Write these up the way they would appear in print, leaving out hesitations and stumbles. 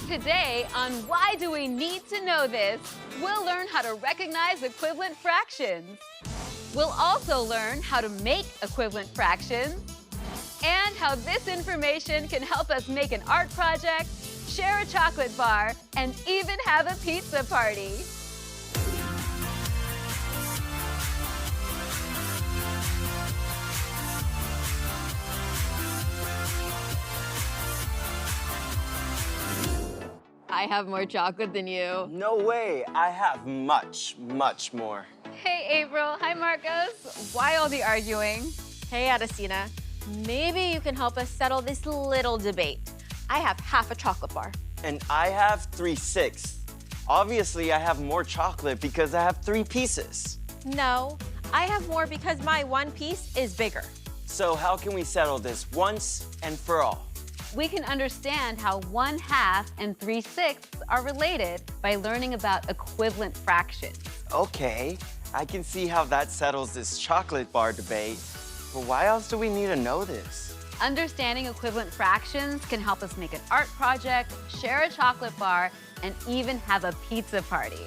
Today on Why Do We Need to Know This, we'll learn how to recognize equivalent fractions. We'll also learn how to make equivalent fractions and how this information can help us make an art project, share a chocolate bar, and even have a pizza party. I have more chocolate than you. No way. I have much, much more. Hey, April. Hi, Marcos. Why all the arguing? Hey, Adesina. Maybe you can help us settle this little debate. I have half a chocolate bar. And I have 3/6. Obviously, I have more chocolate because I have 3 pieces. No, I have more because my one piece is bigger. So how can we settle this once and for all? We can understand how 1/2 and 3/6 are related by learning about equivalent fractions. Okay, I can see how that settles this chocolate bar debate. But why else do we need to know this? Understanding equivalent fractions can help us make an art project, share a chocolate bar, and even have a pizza party.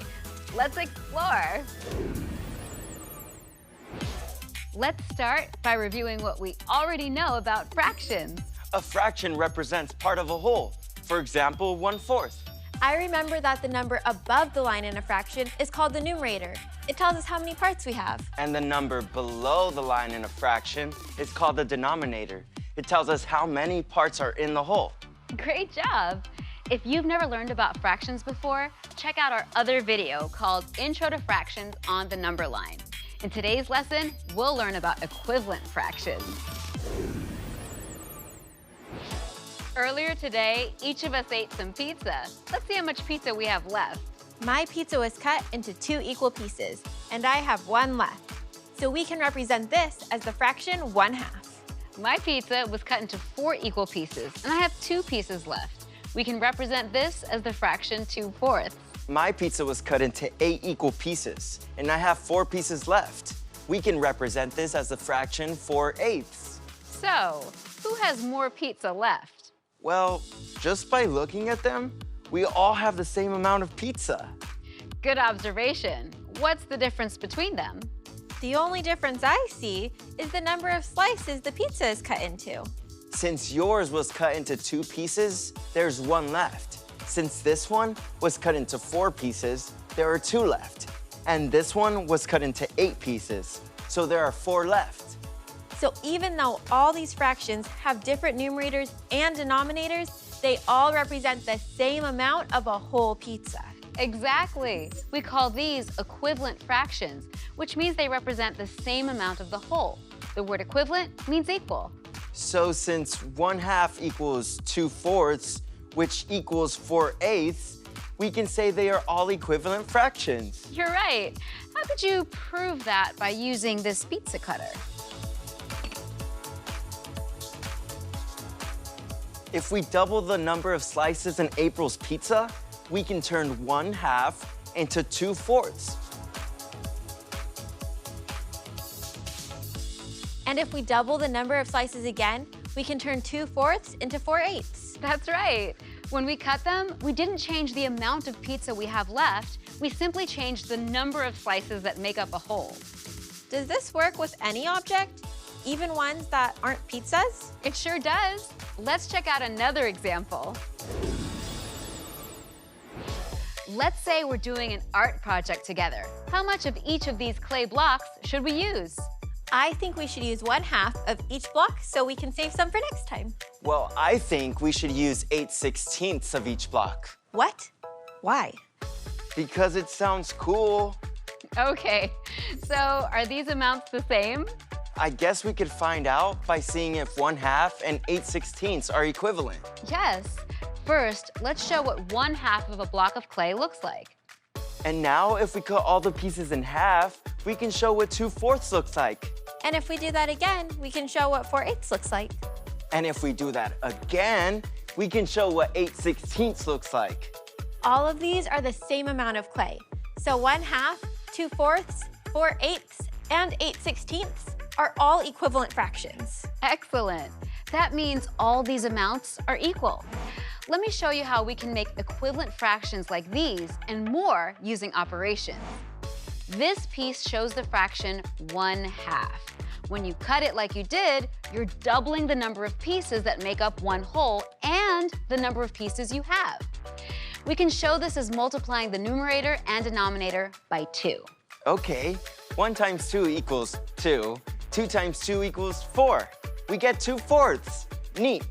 Let's explore. Let's start by reviewing what we already know about fractions. A fraction represents part of a whole. For example, 1/4. I remember that the number above the line in a fraction is called the numerator. It tells us how many parts we have. And the number below the line in a fraction is called the denominator. It tells us how many parts are in the whole. Great job. If you've never learned about fractions before, check out our other video called Intro to Fractions on the Number Line. In today's lesson, we'll learn about equivalent fractions. Earlier today, each of us ate some pizza. Let's see how much pizza we have left. My pizza was cut into 2 equal pieces, and I have 1 left. So we can represent this as the fraction 1/2. My pizza was cut into 4 equal pieces, and I have 2 pieces left. We can represent this as the fraction 2/4. My pizza was cut into 8 equal pieces, and I have 4 pieces left. We can represent this as the fraction 4/8. So, who has more pizza left? Well, just by looking at them, we all have the same amount of pizza. Good observation. What's the difference between them? The only difference I see is the number of slices the pizza is cut into. Since yours was cut into 2 pieces, there's 1 left. Since this one was cut into 4 pieces, there are 2 left. And this one was cut into 8 pieces, so there are 4 left. So even though all these fractions have different numerators and denominators, they all represent the same amount of a whole pizza. Exactly. We call these equivalent fractions, which means they represent the same amount of the whole. The word equivalent means equal. So since 1/2 equals 2/4, which equals 4/8, we can say they are all equivalent fractions. You're right. How could you prove that by using this pizza cutter? If we double the number of slices in April's pizza, we can turn 1/2 into 2/4. And if we double the number of slices again, we can turn 2/4 into 4/8. That's right. When we cut them, we didn't change the amount of pizza we have left. We simply changed the number of slices that make up a whole. Does this work with any object, even ones that aren't pizzas? It sure does. Let's check out another example. Let's say we're doing an art project together. How much of each of these clay blocks should we use? I think we should use 1/2 of each block so we can save some for next time. Well, I think we should use 8/16 of each block. What? Why? Because it sounds cool. Okay, so are these amounts the same? I guess we could find out by seeing if 1/2 and 8/16 are equivalent. Yes. First, let's show what 1/2 of a block of clay looks like. And now, if we cut all the pieces in half, we can show what 2/4 looks like. And if we do that again, we can show what 4/8 looks like. And if we do that again, we can show what 8/16 looks like. All of these are the same amount of clay. So 1/2, 2/4, 4/8, and 8/16 are all equivalent fractions. Excellent. That means all these amounts are equal. Let me show you how we can make equivalent fractions like these and more using operations. This piece shows the fraction 1/2. When you cut it like you did, you're doubling the number of pieces that make up one whole and the number of pieces you have. We can show this as multiplying the numerator and denominator by 2. Okay, 1 times 2 equals 2. 2 times 2 equals 4. We get 2/4. Neat.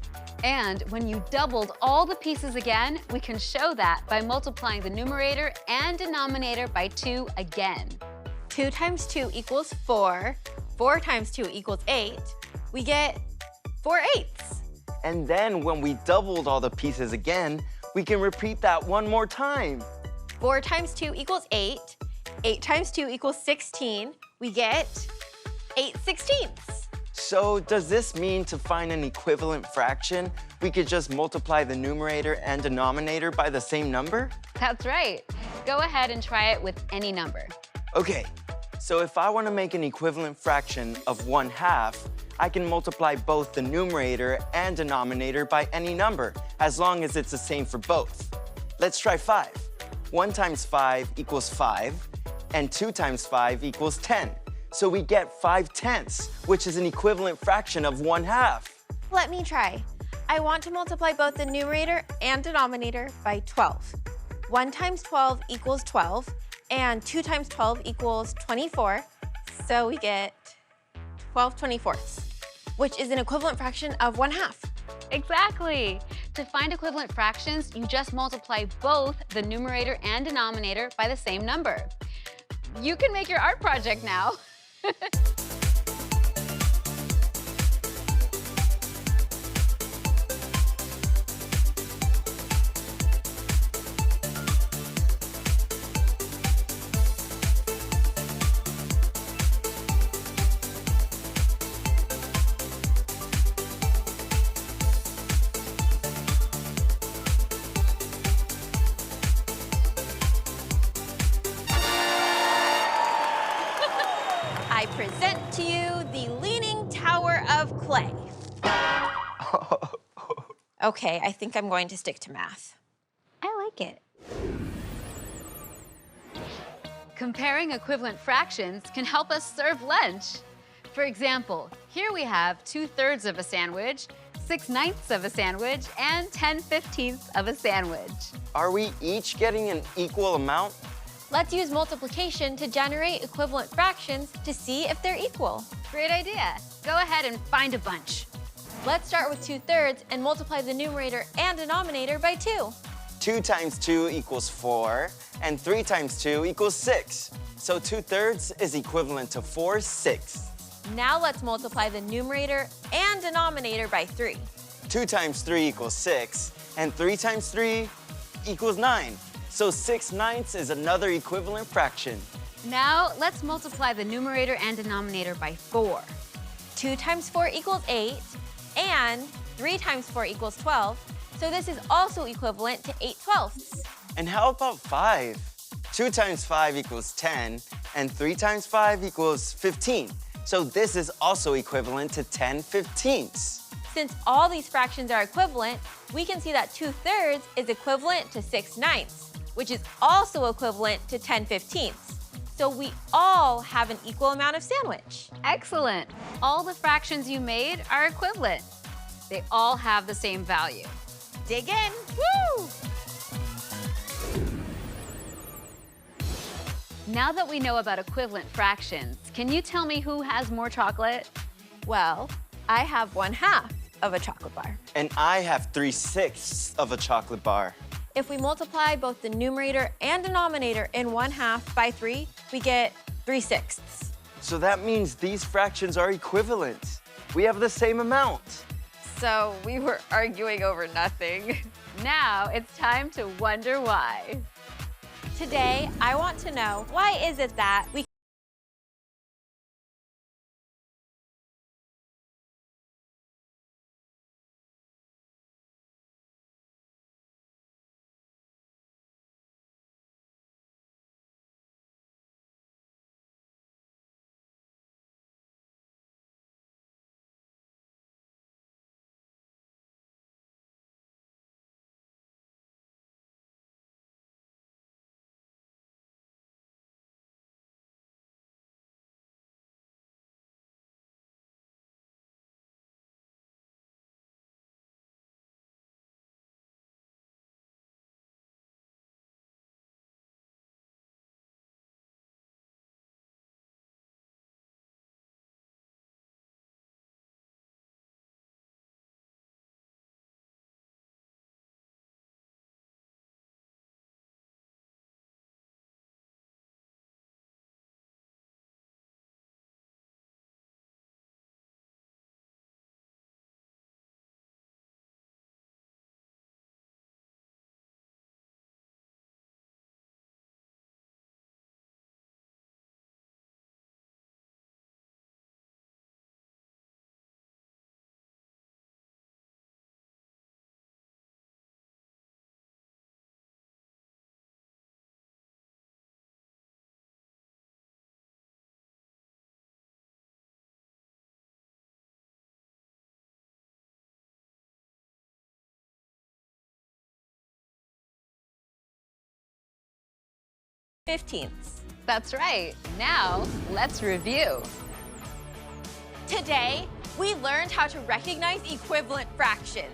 And when you doubled all the pieces again, we can show that by multiplying the numerator and denominator by 2 again. 2 times 2 equals 4. 4 times 2 equals 8. We get 4/8. And then when we doubled all the pieces again, we can repeat that one more time. 4 times 2 equals 8. 8 times 2 equals 16. We get 8/16. So does this mean to find an equivalent fraction, we could just multiply the numerator and denominator by the same number? That's right. Go ahead and try it with any number. Okay, so if I want to make an equivalent fraction of 1/2, I can multiply both the numerator and denominator by any number, as long as it's the same for both. Let's try 5. 1 times 5 equals 5, and 2 times 5 equals 10. So we get 5/10, which is an equivalent fraction of 1/2. Let me try. I want to multiply both the numerator and denominator by 12. 1 times 12 equals 12, and 2 times 12 equals 24. So we get 12/24, which is an equivalent fraction of 1/2. Exactly. To find equivalent fractions, you just multiply both the numerator and denominator by the same number. You can make your art project now. I present to you the Leaning Tower of Clay. Okay, I think I'm going to stick to math. I like it. Comparing equivalent fractions can help us serve lunch. For example, here we have 2/3 of a sandwich, 6/9 of a sandwich, and 10/15 of a sandwich. Are we each getting an equal amount? Let's use multiplication to generate equivalent fractions to see if they're equal. Great idea. Go ahead and find a bunch. Let's start with 2/3 and multiply the numerator and denominator by 2. 2 times 2 equals 4, and 3 times 2 equals 6. So 2/3 is equivalent to 4/6. Now let's multiply the numerator and denominator by 3. 2 times 3 equals 6, and 3 times 3 equals 9. So 6/9 is another equivalent fraction. Now let's multiply the numerator and denominator by 4. 2 times 4 equals 8, and 3 times 4 equals 12. So this is also equivalent to 8/12. And how about 5? 2 times 5 equals 10, and 3 times 5 equals 15. So this is also equivalent to 10/15. Since all these fractions are equivalent, we can see that 2/3 is equivalent to 6/9, which is also equivalent to 10/15. So we all have an equal amount of sandwich. Excellent. All the fractions you made are equivalent. They all have the same value. Dig in. Woo! Now that we know about equivalent fractions, can you tell me who has more chocolate? Well, I have 1/2 of a chocolate bar. And I have 3/6 of a chocolate bar. If we multiply both the numerator and denominator in 1/2 by 3, we get 3/6. So that means these fractions are equivalent. We have the same amount. So we were arguing over nothing. Now it's time to wonder why. Today, I want to know, why is it that we 15ths. That's right. Now, let's review. Today, we learned how to recognize equivalent fractions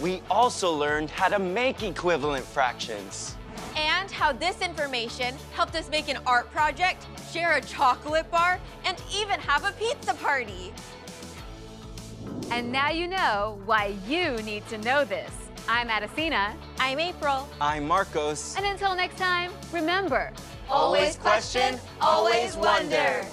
We also learned how to make equivalent fractions. and how this information helped us make an art project, share a chocolate bar, and even have a pizza party. And now you know why you need to know this. I'm Adesina. I'm April. I'm Marcos. And until next time, remember, Always question, always wonder.